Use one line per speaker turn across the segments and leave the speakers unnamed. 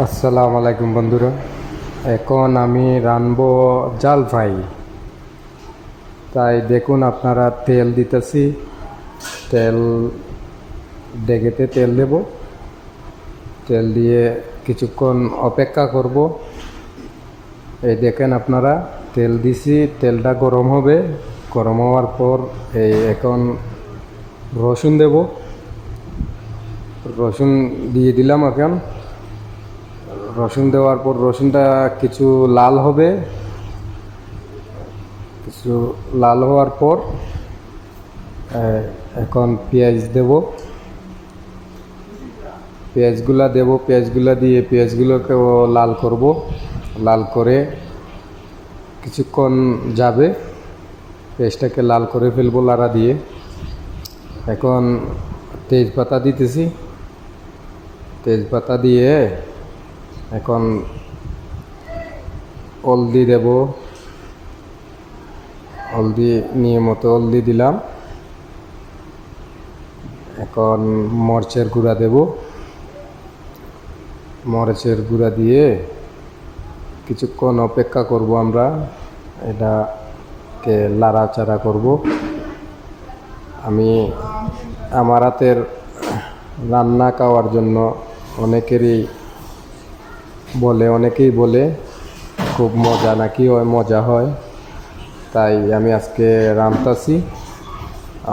আসসালামু আলাইকুম বন্ধুরা। এখন আমি রানবো জাল ফ্রাই। তাই দেখুন, আপনারা তেল দিতেছি। তেল ডেগেতে তেল দেব। তেল দিয়ে কিছুক্ষণ অপেক্ষা করব। এই দেখেন আপনারা, তেল দিছি, তেলটা গরম হবে। গরম হওয়ার পর এখন রসুন দেব। রসুন দিয়ে দিলাম। এখন রসুন দেওয়ার পর রসুনটা কিছু লাল হবে। কিছু লাল হওয়ার পর এখন পেঁয়াজ দেব। পেঁয়াজগুলা দিয়ে পেঁয়াজগুলোকেও লাল করব। লাল করে কিছুক্ষণ যাবে, পেঁয়াজটাকে লাল করে ফেলবো লাড়া দিয়ে। এখন তেজপাতা দিতেছি। তেজপাতা দিয়ে এখন হলদি দেব। হলদি নিয়মতো হলদি দিলাম। এখন মরিচের গুঁড়া দেব। মরিচের গুঁড়া দিয়ে কিছুক্ষণ অপেক্ষা করব। আমরা এটাকে লাড়াচাড়া করব। আমি আমার হাতের রান্না খাওয়ার জন্য অনেকেই বলে খুব মজা নাকি হয়, মজা হয়। তাই আমি আজকে রান্তাছি।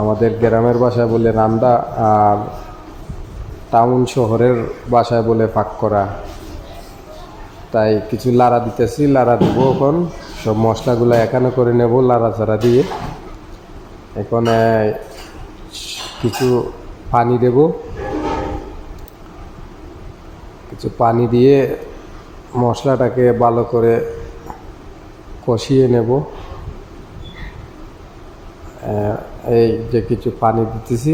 আমাদের গ্রামের ভাষায় বলে রান্দা, আর টাউন শহরের ভাষায় বলে পাক করা। তাই কিছু লাড়া দিতেছি, লাড়া দেব। এখন সব মশলাগুলো এখানে করে নেব লাড়াচাড়া দিয়ে। এখন কিছু পানি দেব। কিছু পানি দিয়ে মশলাটাকে ভালো করে কষিয়ে নেব। এই যে কিছু পানি দিতেছি,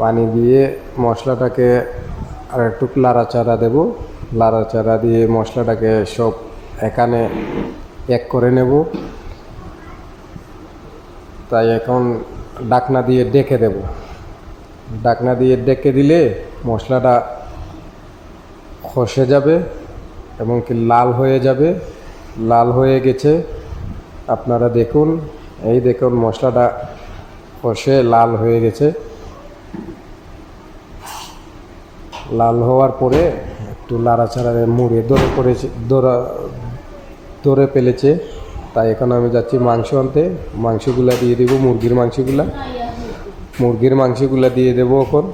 পানি দিয়ে মশলাটাকে আর একটু লাড়াচাড়া দেব। লাড়াচাড়া দিয়ে মশলাটাকে সব এখানে এক করে নেব। তাই এখন ঢাকনা দিয়ে ডেকে দেব। ঢাকনা দিয়ে ডেকে দিলে মশলাটা খসে যাবে এবং কি লাল হয়ে যাবে। লাল হয়ে গেছে, আপনারা দেখুন। এই দেখুন, মশলাটা কষে লাল হয়ে গেছে। লাল হওয়ার পরে একটু নাড়াচাড়া মুড়ে ধরে ফেলেছে। তাই এখন আমি যাচ্ছি মাংস আনতে। মাংসগুলা দিয়ে দেবো, মুরগির মাংসগুলা দিয়ে দেবো। এখন